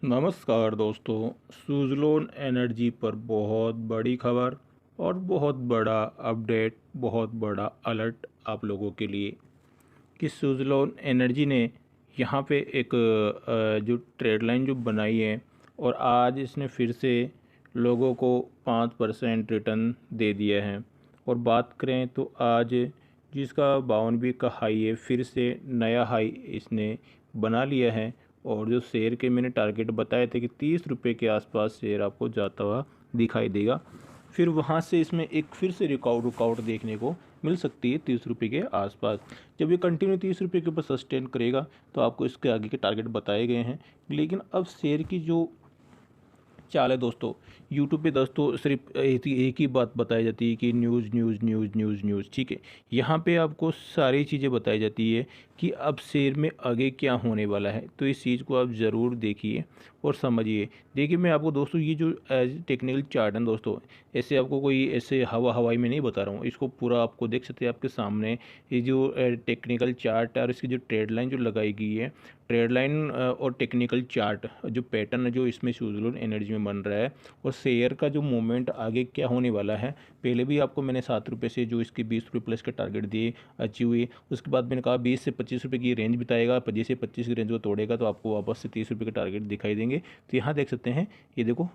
नमस्कार दोस्तों। सुज़लोन एनर्जी पर बहुत बड़ी खबर और बहुत बड़ा अपडेट, बहुत बड़ा अलर्ट आप लोगों के लिए कि सुज़लोन एनर्जी ने यहाँ पे एक जो ट्रेड लाइन जो बनाई है और आज इसने फिर से लोगों को 5% रिटर्न दे दिया है। और बात करें तो आज जिसका 52 का हाई है, फिर से नया हाई इसने बना लिया है। और जो शेयर के मैंने टारगेट बताए थे कि 30 रुपये के आसपास शेयर आपको जाता हुआ दिखाई देगा, फिर वहाँ से इसमें एक फिर से रुकावट देखने को मिल सकती है 30 रुपये के आसपास। जब ये कंटिन्यू 30 रुपये के ऊपर सस्टेन करेगा तो आपको इसके आगे के टारगेट बताए गए हैं। लेकिन अब शेयर की जो चाल है दोस्तों, यूट्यूब पे दोस्तों सिर्फ एक ही बात बताई जाती है कि news news news news news, ठीक है। यहाँ पे आपको सारी चीज़ें बताई जाती है कि अब शेयर में आगे क्या होने वाला है। तो इस चीज़ को आप ज़रूर देखिए और समझिए। देखिए, मैं आपको दोस्तों ये जो एज टेक्निकल चार्ट है दोस्तों, ऐसे आपको कोई ऐसे हवाई में नहीं बता रहा हूँ। इसको पूरा आपको देख सकते हैं आपके सामने। ये जो टेक्निकल चार्ट है और इसकी जो ट्रेड लाइन जो लगाई गई है, ट्रेड लाइन और टेक्निकल चार्ट जो पैटर्न है जो इसमें सुज़लोन एनर्जी में बन रहा है, और शेयर का जो मूवमेंट आगे क्या होने वाला है। पहले भी आपको मैंने 7 रुपये से जो इसके 20 रुपये प्लस के टारगेट दिए, अचीव हुए। उसके बाद मैंने कहा 20 से 25 रुपये की रेंज बताएगा, 25 की रेंज को तोड़ेगा तो आपको वापस से 30 रुपये के टारगेट दिखाई देंगे। तो यहाँ देख सकते हैं, ये देखो,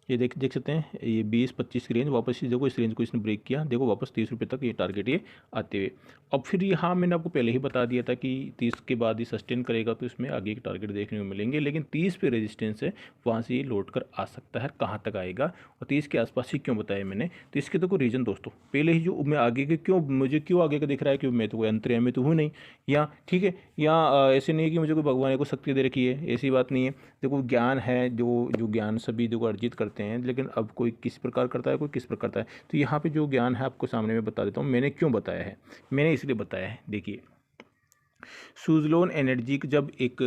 ये देख सकते हैं, ये 20-25 की रेंज वापस देखो, इस रेंज को इसने ब्रेक किया, देखो वापस 30 रुपये तक ये टारगेट ये आते हुए। अब फिर यहाँ मैंने आपको पहले ही बता दिया था कि 30 के बाद ही सस्टेन करेगा तो इसमें आगे के टारगेट देखने को मिलेंगे। लेकिन 30 पे रेजिस्टेंस है, वहाँ से ये लौट कर आ सकता है। कहाँ तक आएगा और 30 के आसपास ही क्यों बताया मैंने, तो इसके देखो रीज़न दोस्तों, पहले ही जो मैं आगे के मुझे क्यों आगे का दिख रहा है, क्यों मैं तो कोई अंतर्यामी तो हूँ नहीं। या ठीक है, या ऐसे नहीं है कि मुझे कोई भगवान ने को शक्ति दे रखी है, ऐसी बात नहीं है। देखो, ज्ञान है, जो जो ज्ञान सभी देखो अर्जित करते हैं, लेकिन अब कोई किस प्रकार करता है, कोई किस प्रकार करता है। तो यहाँ पे जो ज्ञान है आपको सामने में बता देता हूँ मैंने क्यों बताया है। मैंने इसलिए बताया है, देखिए, सुज़लोन एनर्जी का जब एक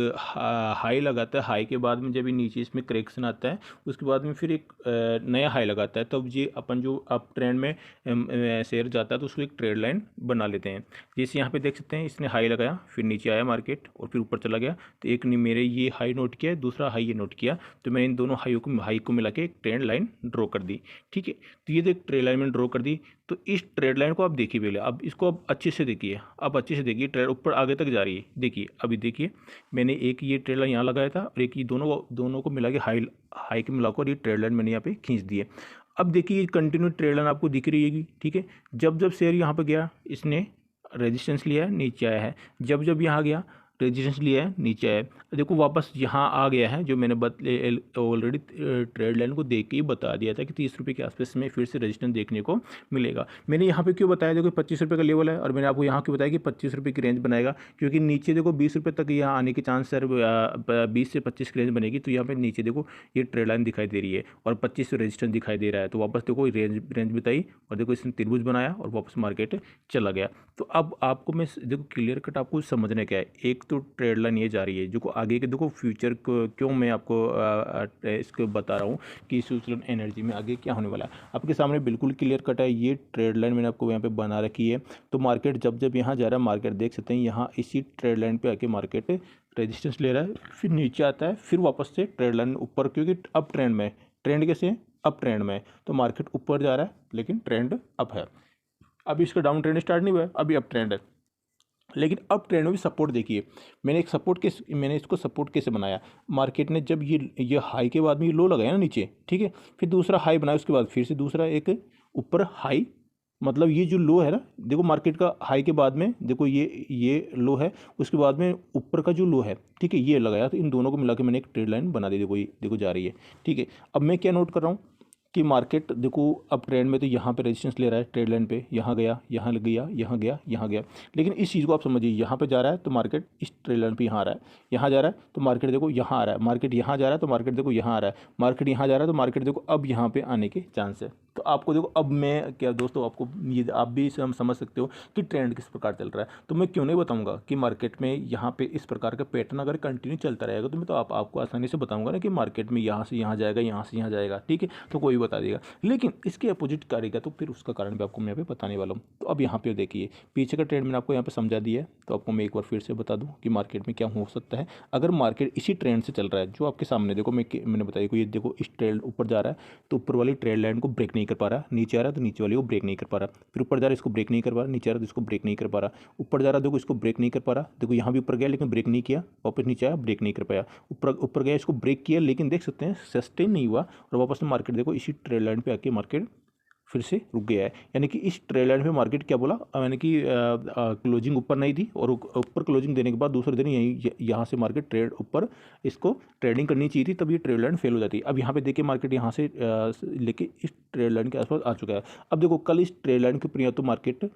हाई लगाता है, हाई के बाद में जब ये नीचे इसमें करेक्शन आता है, उसके बाद में फिर एक नया हाई लगाता है, तब ये अपन जो अप ट्रेंड में शेयर जाता है तो उसको एक ट्रेड लाइन बना लेते हैं। जैसे यहाँ पे देख सकते हैं, इसने हाई लगाया, फिर नीचे आया मार्केट और फिर ऊपर चला गया। तो एक ने मेरे ये हाई नोट किया, दूसरा हाई ये नोट किया, तो मैंने इन दोनों हाई को मिला के एक ट्रेंड लाइन ड्रॉ कर दी, ठीक है। तो ये देख, ट्रेड लाइन मैंने ड्रॉ कर दी। तो इस ट्रेड लाइन को आप देखिए पहले, अब इसको अब अच्छे से देखिए, अब अच्छे से देखिए, ट्रेड ऊपर आगे तक जा रही है। देखिए, अभी देखिए, मैंने एक ये ट्रेड लाइन यहाँ लगाया था और एक ये दोनों को मिला के हाई हाई के मिलाकर ये ट्रेड लाइन मैंने यहाँ पे खींच दी है। अब देखिए, ये कंटिन्यू ट्रेड लाइन आपको दिख रही है, ठीक है। जब जब शेयर यहाँ पे गया, इसने रेजिस्टेंस लिया है, नीचे आया है। जब जब यहाँ गया, रेजिस्टेंस लिया है, नीचे आया। देखो वापस यहाँ आ गया है, जो मैंने ऑलरेडी ट्रेड लाइन को देख के ही बता दिया था कि 30 रुपये के आसपास में फिर से रेजिस्टेंस देखने को मिलेगा। मैंने यहाँ पे क्यों बताया, देखो 25 रुपये का लेवल है, और मैंने आपको यहाँ क्यों बताया कि 25 रुपये की रेंज बनाएगा, क्योंकि नीचे देखो 20 रुपये तक यहाँ आने के चांस है। 20 से 25 की रेंज बनेगी, तो यहाँ पे नीचे देखो ये ट्रेड लाइन दिखाई दे रही है और 25 रेजिस्टेंस दिखाई दे रहा है। तो वापस देखो रेंज बताई और देखो इसने त्रिभुज बनाया और वापस मार्केट चला गया। तो अब आपको मैं देखो क्लियर कट आपको समझने क्या है। एक तो ट्रेड लाइन ये जा रही है, जो आगे के देखो फ्यूचर को क्यों मैं आपको इसको बता रहा हूँ कि सुज़लोन एनर्जी में आगे क्या होने वाला है, आपके सामने बिल्कुल क्लियर कट है। ये ट्रेड लाइन मैंने आपको यहाँ पे बना रखी है। तो मार्केट जब जब यहाँ जा रहा है, मार्केट देख सकते हैं यहाँ इसी ट्रेड लाइन पे आके मार्केट रेजिस्टेंस ले रहा है, फिर नीचे आता है, फिर वापस से ट्रेड लाइन ऊपर, क्योंकि अप ट्रेंड में, ट्रेंड कैसे है, अप ट्रेंड में, तो मार्केट ऊपर जा रहा है लेकिन ट्रेंड अप है। अभी इसका डाउन ट्रेंड स्टार्ट नहीं हुआ है, अभी अप ट्रेंड है। लेकिन अब ट्रेंड में भी सपोर्ट देखिए, मैंने इसको सपोर्ट कैसे बनाया। मार्केट ने जब ये हाई के बाद में ये लो लगाया ना नीचे, ठीक है, फिर दूसरा हाई बनाया, उसके बाद फिर से दूसरा एक ऊपर हाई, मतलब ये जो लो है ना, देखो मार्केट का हाई के बाद में देखो ये लो है, उसके बाद में ऊपर का जो लो है, ठीक है, ये लगाया। तो इन दोनों को मिला के मैंने एक ट्रेड लाइन बना दी, देखो ये देखो जा रही है, ठीक है। अब मैं क्या नोट कर रहा हूँ कि मार्केट देखो अब ट्रेंड में तो यहाँ पे रेजिस्टेंस ले रहा है ट्रेड लाइन पे, यहाँ गया, यहाँ लग गया, यहाँ गया, यहाँ गया। लेकिन इस चीज़ को आप समझिए, यहाँ पे जा रहा है तो मार्केट इस ट्रेड लाइन पे यहाँ आ रहा है, यहाँ जा रहा है तो मार्केट देखो यहाँ आ रहा है, मार्केट यहाँ जा रहा है तो मार्केट देखो यहाँ आ रहा है, मार्केट यहाँ जा रहा है तो मार्केट देखो अब यहाँ पे आने के चांस है। तो आपको देखो, अब मैं क्या दोस्तों, आपको ये आप भी समझ सकते हो कि ट्रेंड किस प्रकार चल रहा है। तो मैं क्यों नहीं बताऊंगा कि मार्केट में यहाँ पे इस प्रकार का पैटर्न अगर कंटिन्यू चलता रहेगा, तो मैं तो आपको आसानी से बताऊंगा ना कि मार्केट में यहाँ से यहाँ जाएगा, यहाँ से यहाँ जाएगा, ठीक है। तो कोई बता देगा, लेकिन इसके अपोजिट करेगा तो फिर उसका कारण भी आपको मैं यहाँ पे बताने वाला हूँ। तो अब यहाँ पे देखिए पीछे का ट्रेंड मैंने आपको यहाँ पे समझा दिया है, तो आपको मैं एक बार फिर से बता दूँ कि मार्केट में क्या हो सकता है। अगर मार्केट इसी ट्रेंड से चल रहा है जो आपके सामने देखो, मैंने बताया कि ये देखो इस ट्रेंड ऊपर जा रहा है तो ऊपर वाली ट्रेंड लाइन को ब्रेक नहीं कर पा रहा, नीचे आ रहा है तो नीचे वाली को ब्रेक नहीं कर पा रहा, फिर ऊपर जा रहा है इसको ब्रेक नहीं कर पा रहा, नीचे आ रहा है तो इसको ब्रेक नहीं कर पा रहा, ऊपर जा रहा है देखो इसको ब्रेक नहीं कर पा रहा, देखो यहाँ भी ऊपर गया लेकिन ब्रेक नहीं किया, वापस नीचे आया ब्रेक नहीं कर पाया, ऊपर गया इसको ब्रेक किया लेकिन देख सकते हैं सस्टेन नहीं हुआ, और वापस में मार्केट देखो इसी ट्रेंड लाइन पे आके मार्केट फिर से रुक गया है। यानी कि इस ट्रेंड लाइन पे मार्केट क्या बोला, यानी कि क्लोजिंग ऊपर नहीं थी और ऊपर क्लोजिंग देने के बाद दूसरे दिन यहाँ से मार्केट ट्रेड ऊपर इसको ट्रेडिंग करनी चाहिए थी, तब ये ट्रेड लाइन फेल हो जाती है। अब यहाँ पे देखिए मार्केट यहाँ से लेके इस ट्रेड लाइन के आसपास आ चुका है। अब देखो कल इस ट्रेड लाइन के ऊपर या तो मार्केट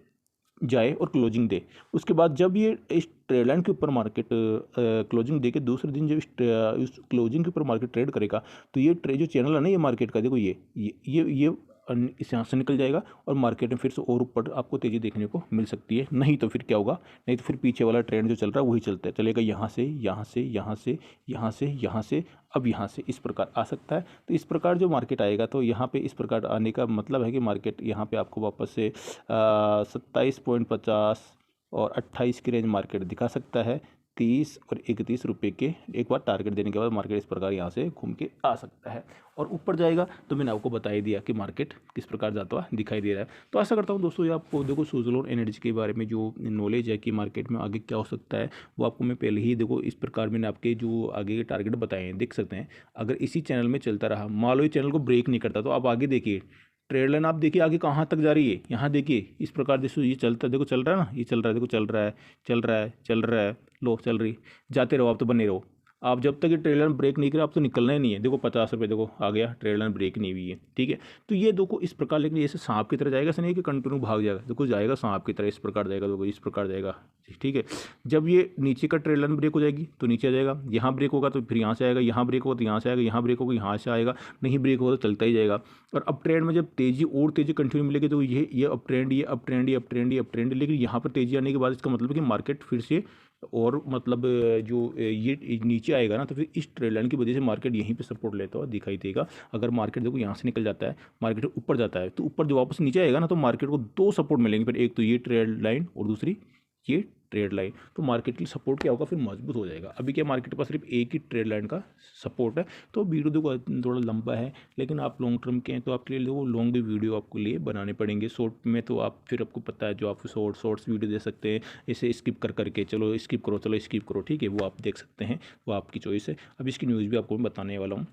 जाए और क्लोजिंग दे, उसके बाद जब ये इस ट्रेड लाइन के ऊपर मार्केट क्लोजिंग दे के दूसरे दिन जब इस क्लोजिंग के ऊपर मार्केट ट्रेड करेगा तो ये ट्रेड जो चैनल है ना ये मार्केट का, देखो ये इस यहाँ से निकल जाएगा और मार्केट में फिर से और ऊपर आपको तेज़ी देखने को मिल सकती है। नहीं तो फिर क्या होगा, नहीं तो फिर पीछे वाला ट्रेंड जो चल रहा है वही चलेगा, यहाँ से यहाँ से यहाँ से यहाँ से यहाँ से, अब यहाँ से इस प्रकार आ सकता है। तो इस प्रकार जो मार्केट आएगा तो यहाँ पे इस प्रकार आने का मतलब है कि मार्केट यहाँ पे आपको वापस से 27.50 और 28 की रेंज मार्केट दिखा सकता है। 30 और 31 रुपये के एक बार टारगेट देने के बाद मार्केट इस प्रकार यहाँ से घूम के आ सकता है और ऊपर जाएगा। तो मैंने आपको बता ही दिया कि मार्केट किस प्रकार जाता हुआ दिखाई दे रहा है। तो आशा करता हूँ दोस्तों ये आपको देखो सुज़लोन एनर्जी के बारे में जो नॉलेज है कि मार्केट में आगे क्या हो सकता है वो आपको मैं पहले ही देखो इस प्रकार मैंने आपके जो आगे के टारगेट बताए हैं देख सकते हैं। अगर इसी चैनल में चलता रहा, मान लो ये चैनल को ब्रेक नहीं करता, तो आप आगे देखिए ट्रेड लाइन आप देखिए आगे कहाँ तक जा रही है। यहाँ देखिए इस प्रकार देखो ये चलता है, देखो चल रहा है ना, ये चल रहा है, देखो चल रहा है चल रहा है चल रहा है, लो चल रही, जाते रहो आप तो बने रहो। आप जब तक ये ट्रेड लाइन ब्रेक नहीं करे आप तो निकलना ही नहीं है। देखो 50 रुपये देखो आ गया, ट्रेड लाइन ब्रेक नहीं हुई है, ठीक है। तो ये देखो इस प्रकार, लेकिन जैसे सांप की तरह जाएगा, ऐसा नहीं है कि कंटिन्यू भाग जाएगा, देखो जाएगा सांप की तरह इस प्रकार जाएगा, देखो इस प्रकार जाएगा, ठीक है। जब ये नीचे का ट्रेड लाइन ब्रेक हो जाएगी तो नीचे आ जाएगा, यहाँ ब्रेक होगा तो फिर यहाँ से आएगा, यहाँ ब्रेक होगा तो यहाँ से आएगा, यहाँ ब्रेक होगा यहाँ से आएगा, नहीं ब्रेक होगा तो चलता ही जाएगा। और अप ट्रेंड में जब तेज़ी और तेज़ी कंटिन्यू मिलेगी तो ये अप ट्रेंड, ये अप ट्रेंड, ये अप ट्रेंड, ये अप ट्रेंड, लेकिन यहाँ पर तेज़ी आने के बाद इसका मतलब है कि मार्केट फिर से और मतलब जो ये नीचे आएगा ना तो फिर इस ट्रेड लाइन की वजह से मार्केट यहीं पे सपोर्ट लेता हुआ दिखाई देगा। अगर मार्केट देखो यहाँ से निकल जाता है, मार्केट ऊपर जाता है, तो ऊपर जो वापस नीचे आएगा ना तो मार्केट को दो सपोर्ट मिलेंगे, फिर एक तो ये ट्रेड लाइन और दूसरी ये ट्रेड लाइन। तो मार्केट की सपोर्ट क्या होगा, फिर मजबूत हो जाएगा। अभी क्या मार्केट के पास सिर्फ एक ही ट्रेड लाइन का सपोर्ट है। तो वीडियो देखो थोड़ा लंबा है, लेकिन आप लॉन्ग टर्म के हैं तो आपके लिए देखो लॉन्ग वीडियो आपके लिए बनाने पड़ेंगे। शॉर्ट में तो आप फिर आपको पता है जो आप शॉर्ट्स वीडियो दे सकते हैं, इसे स्किप करके चलो स्किप करो, चलो स्किप करो, ठीक है, वो आप देख सकते हैं, वो आपकी चॉइस है। अब इसकी न्यूज़ भी आपको मैं बताने वाला हूँ।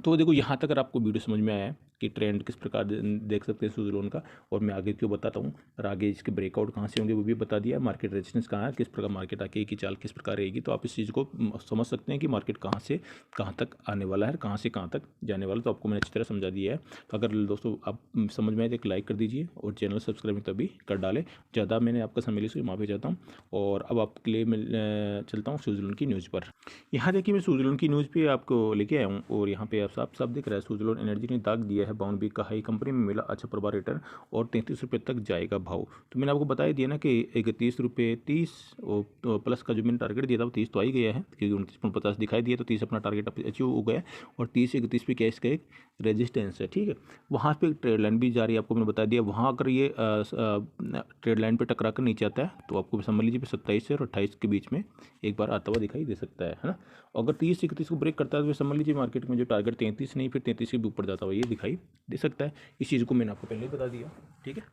तो देखो यहाँ तक अगर आपको वीडियो समझ में आया है कि ट्रेंड किस प्रकार देख सकते हैं सुज़लोन का, और मैं आगे क्यों बताता हूँ और आगे इसके ब्रेकआउट कहाँ से होंगे वो भी बता दिया, मार्केट रेजिस्टेंस कहाँ है, किस प्रकार मार्केट आके की चाल किस प्रकार रहेगी। तो आप इस चीज़ को समझ सकते हैं कि मार्केट कहाँ से कहाँ तक आने वाला है, कहाँ से कहाँ तक जाने वाला है। तो आपको मैंने अच्छी तरह समझा दिया है। तो अगर दोस्तों आप समझ में आए तो एक लाइक कर दीजिए और चैनल सब्सक्राइब तभी कर डालें। ज़्यादा मैंने आपका समय लिया माफ़ी चाहता हूँ। और अब आपके लिए मैं चलता हूँ सुज़लोन की न्यूज़ पर। यहाँ देखिए मैं सुज़लोन की न्यूज़ पे आपको लेके आया हूँ और यहाँ पे आप साफ दिख रहा है सुज़लोन एनर्जी ने दाग दिया है बाउंड वीक का हाई, कंपनी में मिला अच्छा प्रभाव रिटर्न और 33 रुपये तक जाएगा भाव। तो मैंने आपको बताया दिया ना कि 31 रुपये 30 और तो प्लस का जो मैंने टारगेट दिया था वो 30 तो आ ही गया है, क्योंकि 29.50 दिखाई दिया तो 30 अपना टारगेट अचीव हो गया। और 30-31 पे क्या इसका एक रेजिस्टेंस है, ठीक है। वहाँ पे ट्रेड लाइन भी जा रही है, आपको मैंने बता दिया। वहाँ अगर ये ट्रेड लाइन पे टकरा कर नीचे आता है तो आपको समझ लीजिए 27 से और 28 के बीच में एक बार आता हुआ दिखाई दे सकता है ना। अगर 30-31 को ब्रेक करता है तो समझ लीजिए मार्केट में जो टारगेट 33 नहीं फिर 33 के भी ऊपर जाता हुआ ये दिखाई दे सकता है। इस चीज़ को मैंने आपको पहले ही बता दिया, ठीक है।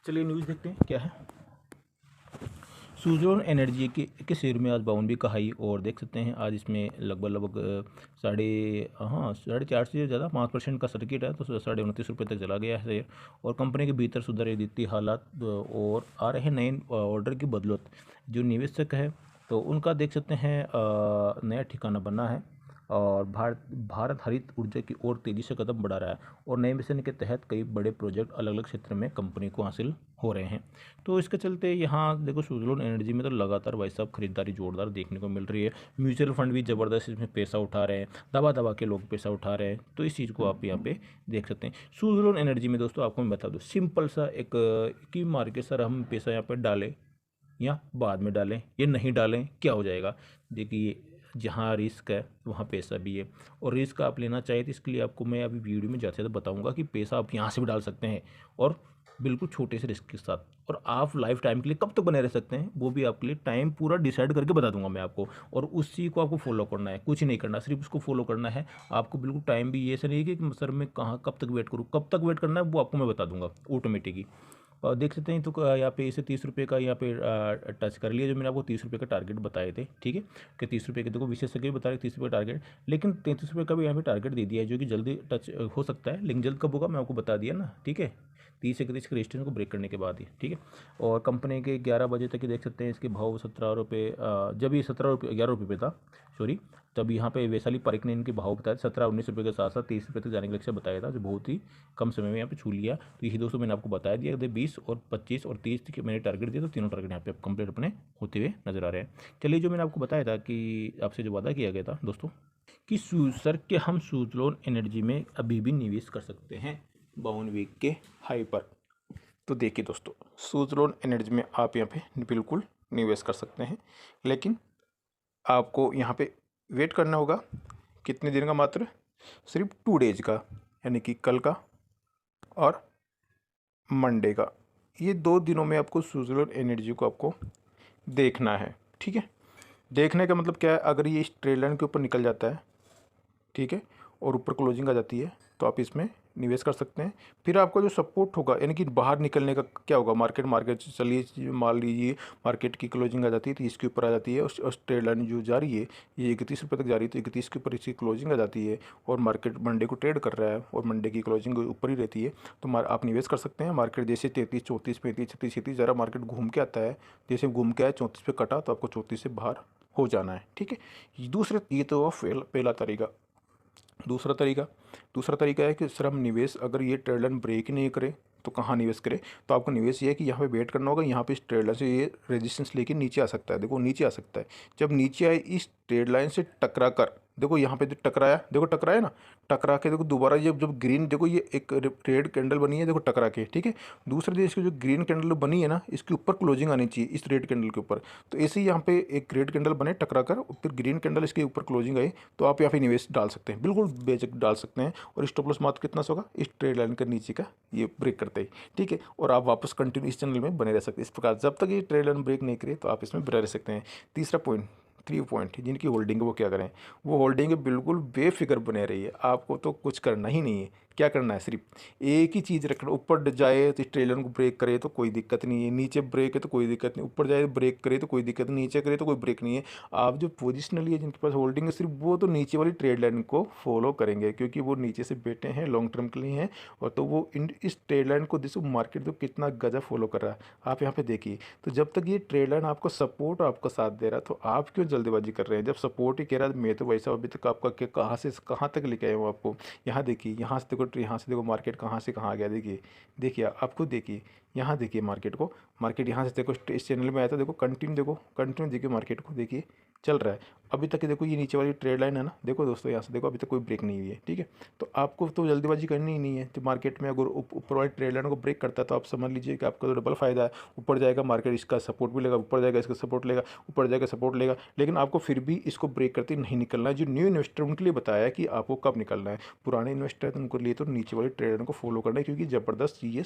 चलिए न्यूज़ देखते हैं क्या है। सुज़लोन एनर्जी के शेयर में आज बाउंड भी का हाई, और देख सकते हैं आज इसमें लगभग 4.5 से ज़्यादा 5% का सर्किट है, तो 29.5 रुपये तक चला गया है शेयर। और कंपनी के भीतर सुधर देती हालात और आ रहे नए ऑर्डर की बदौलत जो निवेशक है तो उनका देख सकते हैं नया ठिकाना बना है। और भारत हरित ऊर्जा की ओर तेज़ी से कदम बढ़ा रहा है और नए मिशन के तहत कई बड़े प्रोजेक्ट अलग अलग क्षेत्र में कंपनी को हासिल हो रहे हैं। तो इसके चलते यहाँ देखो सुज़लोन एनर्जी में तो लगातार भाई साहब खरीदारी जोरदार देखने को मिल रही है। म्यूचुअल फंड भी ज़बरदस्त इसमें पैसा उठा रहे हैं, दबा के लोग पैसा उठा रहे हैं। तो इस चीज़ को आप यहाँ पे देख सकते हैं। सुज़लोन एनर्जी में दोस्तों आपको मैं बता दूँ सिंपल सा एक कि मार्केट सर हम पैसा यहाँ पर डालें या बाद में डालें या नहीं डालें क्या हो जाएगा। देखिए जहाँ रिस्क है वहाँ पैसा भी है, और रिस्क आप लेना चाहिए तो इसके लिए आपको मैं अभी वीडियो में जाते जाते बताऊंगा कि पैसा आप यहाँ से भी डाल सकते हैं, और बिल्कुल छोटे से रिस्क के साथ, और आप लाइफ टाइम के लिए कब तक बने रह सकते हैं वो भी आपके लिए टाइम पूरा डिसाइड करके बता दूंगा मैं आपको। और उसी को आपको फॉलो करना है, कुछ नहीं करना, सिर्फ उसको फॉलो करना है आपको। बिल्कुल टाइम भी ये ऐसा नहीं है कि सर मैं कहाँ कब तक वेट करूँ, कब तक वेट करना है वो आपको मैं बता दूंगा ऑटोमेटिकली। और देख सकते हैं तो यहाँ पे इसे 30 रुपये का यहाँ पे टच कर लिया, जो मैंने आपको 30 रुपये का टारगेट बताए थे, ठीक है, कि 30 रुपये के देखो विशेषज्ञ भी बता रहे 30 रुपये का टारगेट, लेकिन 33 रुपये का भी यहाँ पे टारगेट दे दिया है जो कि जल्दी टच हो सकता है, लेकिन जल्द कब होगा मैं आपको बता दिया ना, ठीक है, 30 31 के रजिस्ट्रेशन को ब्रेक करने के बाद ही, ठीक है। और कंपनी के 11 बजे तक ही देख सकते हैं इसके भाव 17 रुपये, जब ये 17 रुपये 11 रुपये पे था, सॉरी, तब यहाँ पे वैशाली पारिक ने इनके भाव बताया 17 19 रुपये के साथ साथ 30 रुपये तक जाने का लक्ष्य बताया था, जो बहुत ही कम समय में यहाँ पे छू लिया। तो यही दोस्तों मैंने आपको बता दिया, 20 और 25 और 30 के मैंने टारगेट दिए, तो तीनों टारगेट यहाँ पे कंप्लीट अपने होते हुए नजर आ रहे हैं। चलिए, जो मैंने आपको बताया था कि आपसे जो वादा किया गया था दोस्तों कि सर के हम सुज़लोन एनर्जी में अभी भी निवेश कर सकते हैं 52 वीक के हाई पर। तो देखिए दोस्तों, सुज़लोन एनर्जी में आप यहाँ पे बिल्कुल निवेश कर सकते हैं, लेकिन आपको यहाँ पे वेट करना होगा कितने दिन का, मात्र सिर्फ 2 डेज का, यानी कि कल का और मंडे का। ये 2 दिनों में आपको सुज़लोन एनर्जी को आपको देखना है, ठीक है। देखने का मतलब क्या है, अगर ये इस ट्रेड लाइन के ऊपर निकल जाता है, ठीक है, और ऊपर क्लोजिंग आ जाती है, तो आप इसमें निवेश कर सकते हैं। फिर आपका जो सपोर्ट होगा, यानी कि बाहर निकलने का क्या होगा, मार्केट चलिए मान लीजिए मार्केट की क्लोजिंग आ जाती है तो इसके ऊपर आ जाती है, उस ट्रेड लाइन जो जा रही है ये 31 रुपये तक जा रही है, तो 31 के ऊपर इसकी क्लोजिंग आ जाती है, और मार्केट मंडे को ट्रेड कर रहा है और मंडे की क्लोजिंग ऊपर ही रहती है, तो आप निवेश कर सकते हैं। मार्केट जैसे 33 34 35 36 37 ज़रा मार्केट घूम के आता है, जैसे घूम के आया 34 पे कटा तो आपको 34 से बाहर हो जाना है, ठीक है। दूसरे, ये तो पहला तरीका। दूसरा तरीका है कि सर हम निवेश, अगर ये ट्रेड लाइन ब्रेक नहीं करे तो कहाँ निवेश करें, तो आपको निवेश ये है कि यहाँ पे वेट करना होगा, यहाँ पे इस ट्रेड लाइन से ये रेजिस्टेंस लेके नीचे आ सकता है, देखो नीचे आ सकता है। जब नीचे आए इस ट्रेड लाइन से टकरा कर, देखो यहाँ पे जो टकराया, देखो टकराया ना, टकरा के देखो दोबारा जब जब ग्रीन, देखो ये एक रेड कैंडल बनी है, देखो टकरा के, ठीक है। दूसरे दिन इसकी जो ग्रीन कैंडल बनी है ना, इसके ऊपर क्लोजिंग आनी चाहिए इस रेड कैंडल के ऊपर, तो ऐसे ही यहाँ पे एक रेड कैंडल बने टकरा कर, फिर ग्रीन कैंडल इसके ऊपर क्लोजिंग आई, तो आप यहाँ पे निवेश डाल सकते हैं, बिल्कुल बेझिझक डाल सकते हैं। और स्टॉप लॉस मात्र कितना सा होगा, इस ट्रेड लाइन के नीचे का ये ब्रेक करते ही, ठीक है। और आप वापस कंटिन्यू इस चैनल में बने रह सकते हैं। इस प्रकार जब तक ये ट्रेड लाइन ब्रेक नहीं करे तो आप इसमें बने रह सकते हैं। तीसरा पॉइंट, 3 पॉइंट, जिनकी होल्डिंग है वो क्या करें, वो होल्डिंग बिल्कुल बेफिक्र बने रही है, आपको तो कुछ करना ही नहीं है। क्या करना है, सिर्फ एक ही चीज़ रखना, ऊपर जाए तो इस ट्रेलर को ब्रेक करे तो कोई दिक्कत नहीं है, नीचे ब्रेक है तो कोई दिक्कत नहीं, ऊपर जाए ब्रेक करे तो कोई दिक्कत नहीं, नीचे करे तो कोई ब्रेक नहीं है। आप जो पोजिशनली है, जिनके पास होल्डिंग है, सिर्फ वो तो नीचे वाली ट्रेड लाइन को फॉलो करेंगे, क्योंकि वो नीचे से बैठे हैं, लॉन्ग टर्म के लिए हैं, और तो वो इस ट्रेड लाइन को देखो मार्केट तो कितना गजब फॉलो कर रहा है, आप यहाँ पे देखिए। तो जब तक ये ट्रेड लाइन आपको सपोर्ट और आपका साथ दे रहा है तो आप क्यों जल्दीबाजी कर रहे हैं, जब सपोर्ट ही कह रहा है। मैं तो वैसा अभी तक आपका कहाँ से कहाँ तक लेके आया हूँ आपको, यहाँ देखिए, यहाँ से देखो मार्केट कहाँ से कहाँ आ गया, देखिए देखिए आपको, देखिए यहाँ देखिए मार्केट को, मार्केट यहाँ से देखो इस चैनल में आया था, देखो कंटिन्यू, देखो कंटिन्यू देखिए मार्केट को, देखिए चल रहा है अभी तक। देखो ये नीचे वाली ट्रेड लाइन है ना, देखो दोस्तों यहाँ से देखो अभी तक कोई ब्रेक नहीं हुई है, ठीक है। तो आपको तो जल्दीबाजी करनी ही नहीं है। तो मार्केट में अगर ऊपर वाली ट्रेड लाइन को ब्रेक करता है तो आप समझ लीजिए कि आपका तो डबल फायदा है, ऊपर जाएगा मार्केट, इसका सपोर्ट भी लेगा, ऊपर जाएगा इसका सपोर्ट लेगा, ऊपर जाएगा सपोर्ट लेगा, लेकिन आपको फिर भी इसको ब्रेक करते नहीं निकलना है। जो न्यू इन्वेस्टर उनके लिए बताया कि आपको कब निकलना है, पुराने इन्वेस्टर है तो उनके लिए तो नीचे वाली ट्रेड लाइन को फॉलो करना है, क्योंकि ज़बरदस्त ये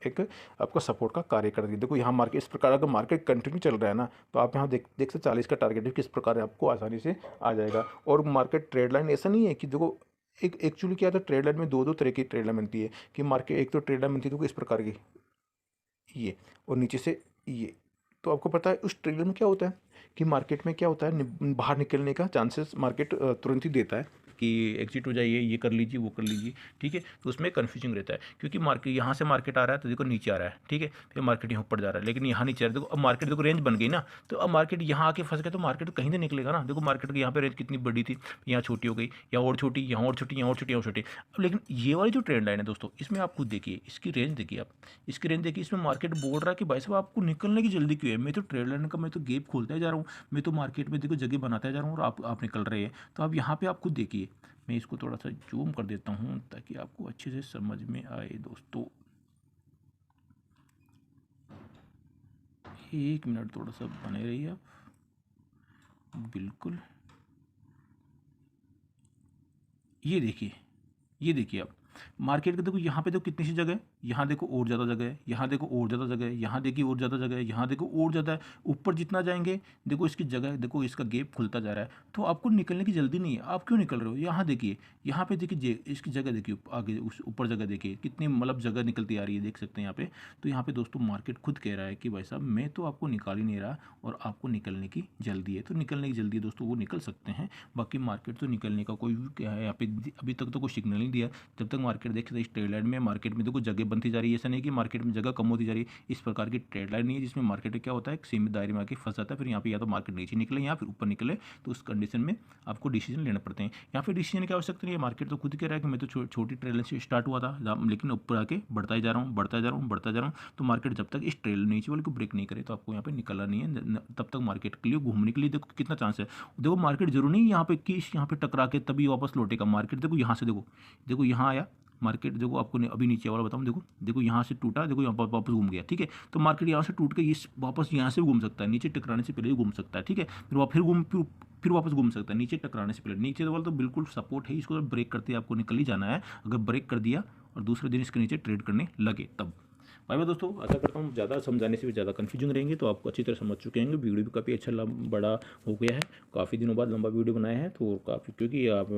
एक आपका सपोर्ट का कार्य करती है। देखो यहाँ मार्केट इस प्रकार, अगर मार्केट कंटिन्यू चल रहा है ना, तो आप यहाँ देख सकते 40 का टारगेट भी किस प्रकार आपको आसानी से आ जाएगा। और मार्केट ट्रेड लाइन ऐसा नहीं है कि देखो, एक एक्चुअली क्या था, ट्रेड लाइन में दो तरह की ट्रेड लाइन बनती है कि मार्केट, एक तो ट्रेड लाइन बनती है देखो इस प्रकार की, ये, और नीचे से ये। तो आपको पता है उस ट्रेड लाइन में क्या होता है कि मार्केट में क्या होता है, बाहर निकलने का चांसेस मार्केट तुरंत ही देता है कि एग्जिट हो जाइए, ये कर लीजिए, वो कर लीजिए, ठीक है। तो उसमें कन्फ्यूजिंग रहता है, क्योंकि मार्केट यहाँ से मार्केट आ रहा है तो देखो नीचे आ रहा है, ठीक है, फिर मार्केट यहाँ ऊपर जा रहा है, लेकिन यहाँ नीचे आ रहा है। देखो अब मार्केट, देखो रेंज बन गई ना, तो अब मार्केट यहाँ आके फंस गया तो मार्केट तो कहीं से निकलेगा ना। देखो मार्केट की यहाँ पे रेंज कितनी बड़ी थी, यहाँ छोटी हो गई, यहाँ और छोटी, यहाँ और छोटी, यहाँ और छोटी, यहाँ और छोटी। अब लेकिन ये वाली जो ट्रेंड लाइन है दोस्तों, इसमें आप खुद देखिए, इसकी रेंज देखिए आप, इसकी रेंज देखिए, इसमें मार्केट बोल रहा है कि भाई साहब आपको निकलने की जल्दी क्यों है, मैं तो ट्रेड लाइन का मैं तो गेप खोलता जा रहा हूँ, मैं तो मार्केट में देखो जगह बनाता जा रहा हूँ, और आप निकल रहे हैं। तो आप यहाँ पे आप खुद देखिए, मैं इसको थोड़ा सा जूम कर देता हूँ ताकि आपको अच्छे से समझ में आए दोस्तों। 1 मिनट थोड़ा सा बने रहिए आप, बिल्कुल। ये देखिए आप मार्केट का देखो, यहाँ पे देखो कितनी सी जगह है, यहाँ देखो और ज़्यादा जगह है, यहाँ देखो और ज़्यादा जगह है, यहाँ देखिए और ज़्यादा जगह है, यहाँ देखो और ज़्यादा है। ऊपर जितना जाएंगे देखो इसकी जगह, देखो इसका गैप खुलता जा रहा है, तो आपको निकलने की जल्दी नहीं है। आप क्यों निकल रहे हो? यहाँ देखिए, यहाँ पे देखिए इसकी जगह देखिए, आगे उस ऊपर जगह देखिए कितनी मतलब जगह निकलती आ रही है, देख सकते हैं यहाँ पे। तो यहाँ पे दोस्तों मार्केट खुद कह रहा है कि भाई साहब मैं तो आपको निकाल ही नहीं रहा और आपको निकलने की जल्दी है। तो निकलने की जल्दी है दोस्तों, वो निकल सकते हैं। बाकी मार्केट तो निकलने का कोई क्या है यहाँ पे, अभी तक तो कोई सिग्नल नहीं दिया। जब तक मार्केट देख इस ट्रेड लाइन में, मार्केट में देखो जगह बनती जा रही है, ऐसा नहीं कि मार्केट में जगह कम होती जा रही है। इस प्रकार की ट्रेड लाइन नहीं है जिसमें मार्केट क्या होता है, एक सीमित दायरे में आके फंस जाता है, फिर यहाँ पे या तो मार्केट नीचे निकले या फिर ऊपर निकले। तो उस कंडीशन में आपको डिसीजन लेना पड़ते हैं। यहाँ पे डिसीजन की आवश्यकता नहीं है, मार्केट तो खुद कह रहा है कि मैं तो छोटी ट्रेड लाइन से स्टार्ट हुआ था, लेकिन ऊपर आके बढ़ता ही जा रहा हूँ, बढ़ता जा रहा हूँ, बढ़ता जा रहा हूँ। तो मार्केट जब तक इस ट्रेड नीचे वाले को ब्रेक नहीं करे तो आपको यहाँ पे निकलना नहीं है। तब तक मार्केट के लिए घूमने के लिए देखो कितना चांस है। देखो मार्केट जरूर नहीं यहाँ पे कि यहाँ पे टकरा के तभी वापस लौटेगा। मार्केट देखो यहाँ से, देखो यहाँ आया मार्केट, देखो आपको अभी नीचे वाला बताऊँ, देखो यहाँ से टूटा, देखो यहाँ पर वापस घूम गया, ठीक है। तो मार्केट यहाँ से टूट के इस वापस यहाँ से भी घूम सकता है, नीचे टकराने से पहले भी घूम सकता है, ठीक है। फिर वापस घूम सकता है नीचे टकराने से पहले। नीचे वाला तो बिल्कुल सपोर्ट है, इसको ब्रेक करते आपको निकल ही जाना है। अगर ब्रेक कर दिया और दूसरे दिन इसके नीचे ट्रेड करने लगे तब। भाई मैं दोस्तों आशा करता हूँ ज़्यादा समझाने से भी ज़्यादा कन्फ्यूजन रहेंगे तो आपको अच्छी तरह समझ चुके होंगे। वीडियो भी काफ़ी अच्छा बड़ा हो गया है, काफ़ी दिनों बाद लंबा वीडियो बनाया है। तो काफ़ी, क्योंकि आप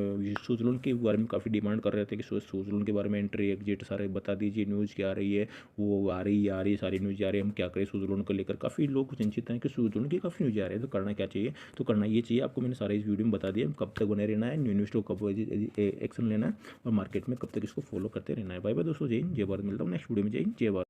सूज लोन के बारे में काफ़ी डिमांड कर रहे थे कि सूज लोन के बारे में एंट्री एग्जिट सारे बता दीजिए, न्यूज़ क्या आ रही है, वो आ रही है सारी न्यूज़ आ रही है, हम क्या करें सूज लोन को लेकर। काफ़ी लोग चिंतित हैं कि सूज लोन की काफ़ी न्यूज़ आ रही है, तो करना क्या चाहिए? तो करना ये चाहिए आपको, मैंने सारे इस वीडियो में बता दिया कब तक बने रहना है, न्यू स्टॉक कब एक्शन लेना है और मार्केट में कब तक इसको फॉलो करते रहना है। बाय बाय दोस्तों, जय हिंद, जय भारत। मिलता हूँ नेक्स्ट वीडियो में। जय हिंद, जय भारत।